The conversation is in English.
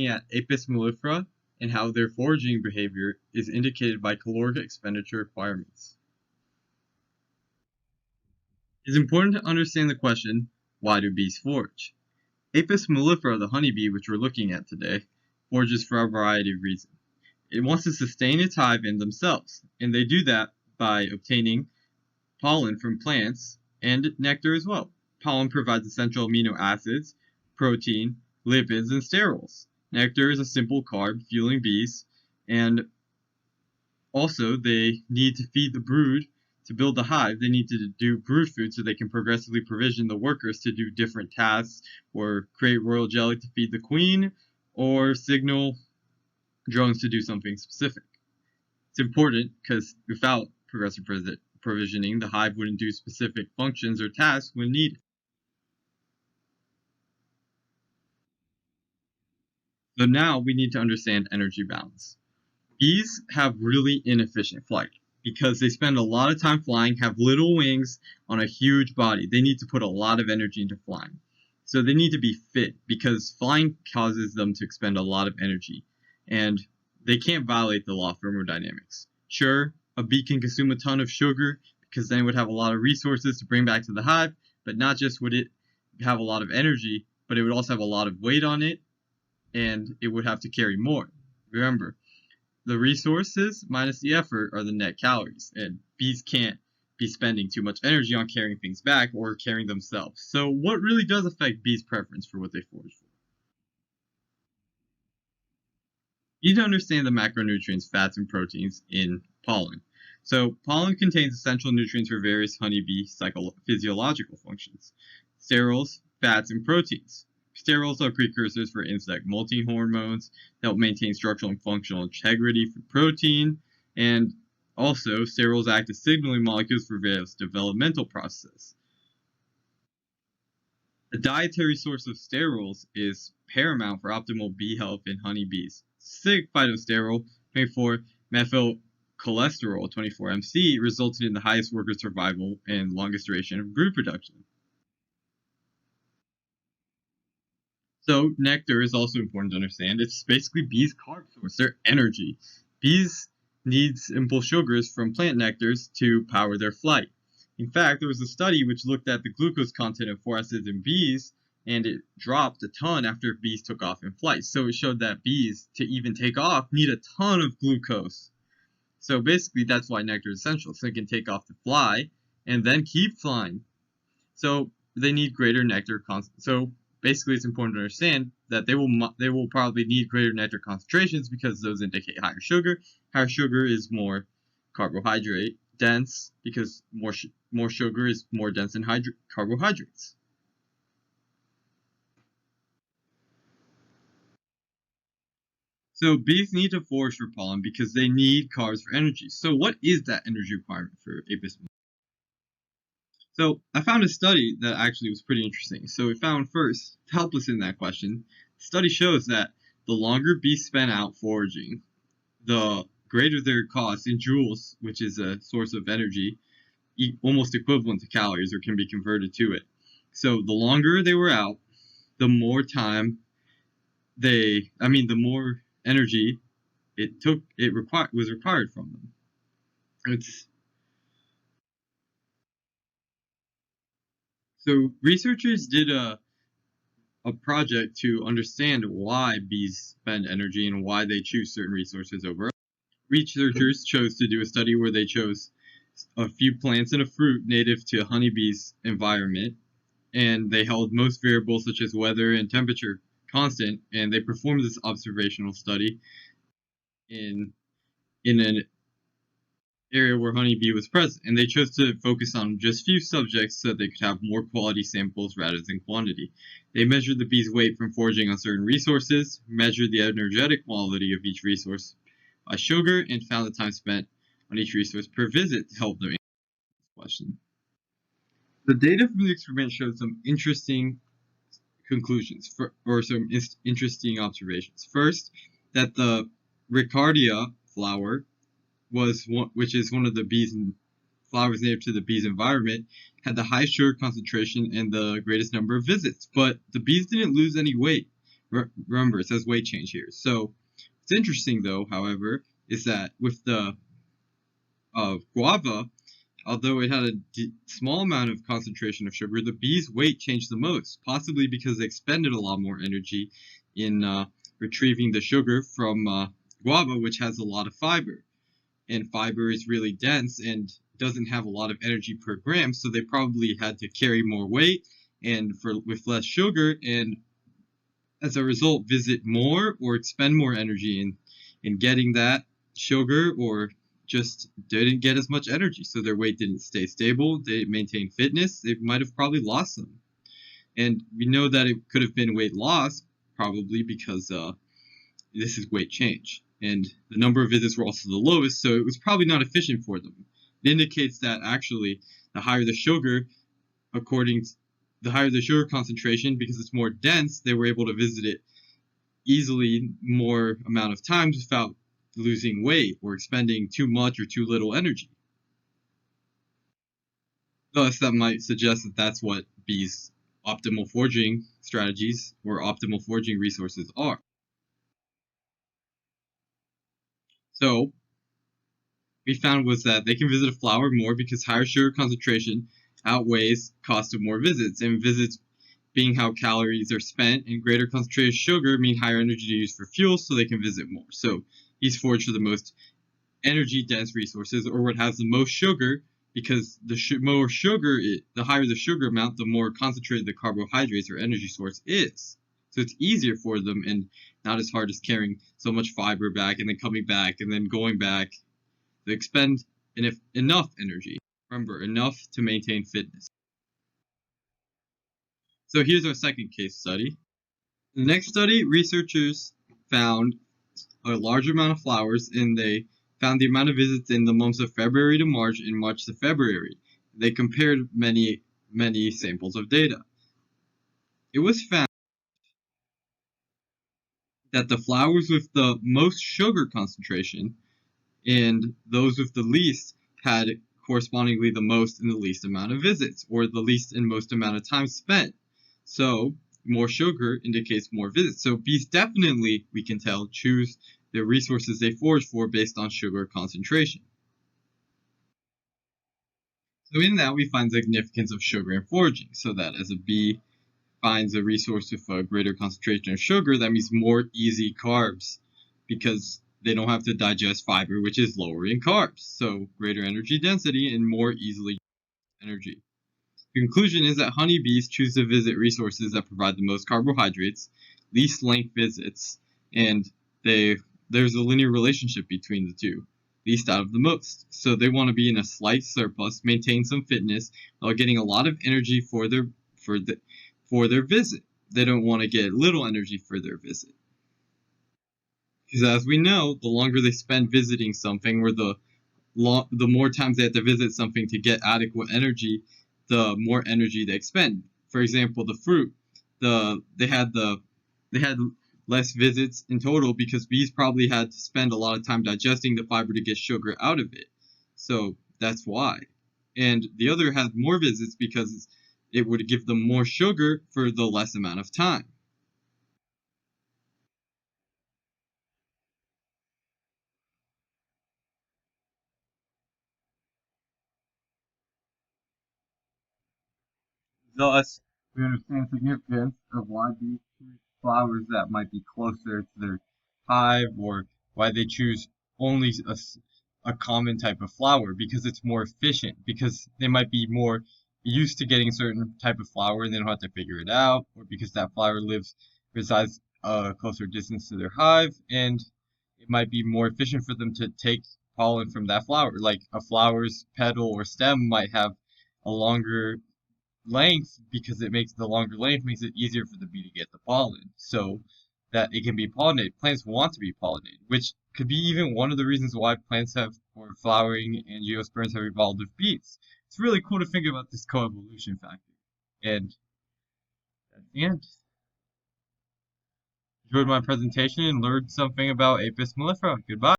At Apis mellifera and how their foraging behavior is indicated by caloric expenditure requirements. It's important to understand the question, why do bees forage? Apis mellifera, the honeybee which we're looking at today, forages for a variety of reasons. It wants to sustain its hive and themselves, and they do that by obtaining pollen from plants and nectar as well. Pollen provides essential amino acids, protein, lipids, and sterols. Nectar is a simple carb fueling bees, and also they need to feed the brood to build the hive. They need to do brood food so they can progressively provision the workers to do different tasks or create royal jelly to feed the queen or signal drones to do something specific. It's important because without progressive provisioning, the hive wouldn't do specific functions or tasks when needed. So now we need to understand energy balance. Bees have really inefficient flight because they spend a lot of time flying, have little wings on a huge body. They need to put a lot of energy into flying. So they need to be fit because flying causes them to expend a lot of energy. And they can't violate the law of thermodynamics. Sure, a bee can consume a ton of sugar because then it would have a lot of resources to bring back to the hive, but not just would it have a lot of energy, but it would also have a lot of weight on it, and it would have to carry more. Remember, the resources minus the effort are the net calories, and bees can't be spending too much energy on carrying things back or carrying themselves. So what really does affect bees' preference for what they forage for? You need to understand the macronutrients, fats, and proteins in pollen. So pollen contains essential nutrients for various honeybee physiological functions. Sterols, fats, and proteins. Sterols are precursors for insect molting hormones that help maintain structural and functional integrity for protein, and also sterols act as signaling molecules for various developmental processes. A dietary source of sterols is paramount for optimal bee health in honeybees. Specific phytosterol, 24-methylcholesterol, 24-MC, resulted in the highest worker survival and longest duration of brood production. So nectar is also important to understand. It's basically bees' carb source, their energy. Bees need simple sugars from plant nectars to power their flight. In fact, there was a study which looked at the glucose content of 4 acids in bees, and it dropped a ton after bees took off in flight. So it showed that bees, to even take off, need a ton of glucose. So basically, that's why nectar is essential, so they can take off to fly and then keep flying. So they need greater nectar So basically, it's important to understand that they will probably need greater nectar concentrations because those indicate higher sugar. Higher sugar is more carbohydrate dense because more sugar is more dense in carbohydrates. So bees need to forage for pollen because they need carbs for energy. So what is that energy requirement for Apis mellifera? So I found a study that actually was pretty interesting. So we found first, to help us in that question, the study shows that the longer bees spend out foraging, the greater their cost in joules, which is a source of energy, almost equivalent to calories or can be converted to it. So the longer they were out, the more the more energy was required from them. So researchers did a project to understand why bees spend energy and why they choose certain resources over others. Researchers chose to do a study where they chose a few plants and a fruit native to honeybees' environment, and they held most variables such as weather and temperature constant, and they performed this observational study in an area where honeybee was present, and they chose to focus on just few subjects so they could have more quality samples rather than quantity. They measured the bees' weight from foraging on certain resources, measured the energetic quality of each resource by sugar, and found the time spent on each resource per visit to help them answer this question. The data from the experiment showed some interesting conclusions, or some interesting observations. First, that the Riccardia flower which is one of the flowers native to the bees' environment, had the highest sugar concentration and the greatest number of visits. But the bees didn't lose any weight. Remember, it says weight change here. So what's interesting, though, however, is that with the guava, although it had a small amount of concentration of sugar, the bee's weight changed the most, possibly because they expended a lot more energy in retrieving the sugar from guava, which has a lot of fiber. And fiber is really dense and doesn't have a lot of energy per gram, so they probably had to carry more weight and with less sugar, and as a result visit more or expend more energy in getting that sugar, or just didn't get as much energy, so their weight didn't stay stable, they maintained fitness, they might have probably lost some. And we know that it could have been weight loss, probably because this is weight change. And the number of visits were also the lowest, so it was probably not efficient for them. It indicates that actually the higher the sugar, the higher the sugar concentration, because it's more dense, they were able to visit it easily more amount of times without losing weight or expending too much or too little energy. Thus, that might suggest that that's what bees' optimal foraging strategies or optimal foraging resources are. So, we found was that they can visit a flower more because higher sugar concentration outweighs cost of more visits, and visits being how calories are spent, and greater concentration of sugar mean higher energy to use for fuel, so they can visit more. So bees forage for the most energy dense resources, or what has the most sugar, because the higher the sugar amount, the more concentrated the carbohydrates or energy source is. So it's easier for them and not as hard as carrying so much fiber back and then coming back and then going back. They expend enough energy. Remember, enough to maintain fitness. So here's our second case study. In the next study, researchers found a larger amount of flowers, and they found the amount of visits in the months of February to March and March to February. They compared many samples of data. It was found that the flowers with the most sugar concentration and those with the least had correspondingly the most and the least amount of visits, or the least and most amount of time spent. So more sugar indicates more visits. So bees definitely, we can tell, choose the resources they forage for based on sugar concentration. So in that, we find the significance of sugar in foraging, so that as a bee finds a resource with a greater concentration of sugar, that means more easy carbs, because they don't have to digest fiber, which is lower in carbs. So greater energy density and more easily energy. The conclusion is that honeybees choose to visit resources that provide the most carbohydrates, least length visits, and there's a linear relationship between the two, least out of the most. So they want to be in a slight surplus, maintain some fitness, while getting a lot of energy for their visit. They don't want to get little energy for their visit. Because as we know, the longer they spend visiting something, or the more times they have to visit something to get adequate energy, the more energy they expend. For example, the fruit, they had less visits in total because bees probably had to spend a lot of time digesting the fiber to get sugar out of it. So that's why. And the other had more visits because it would give them more sugar for the less amount of time. Thus, we understand the significance of why bees choose flowers that might be closer to their hive, or why they choose only a common type of flower, because it's more efficient, because they might be more used to getting a certain type of flower and they don't have to figure it out, or because that flower resides a closer distance to their hive, and it might be more efficient for them to take pollen from that flower. Like a flower's petal or stem might have a longer length, because it makes the longer length makes it easier for the bee to get the pollen, so that it can be pollinated. Plants want to be pollinated, which could be even one of the reasons why plants have, or flowering angiosperms have evolved with bees. It's really cool to think about this coevolution factor. And that's the end. Enjoyed my presentation and learned something about Apis mellifera. Goodbye.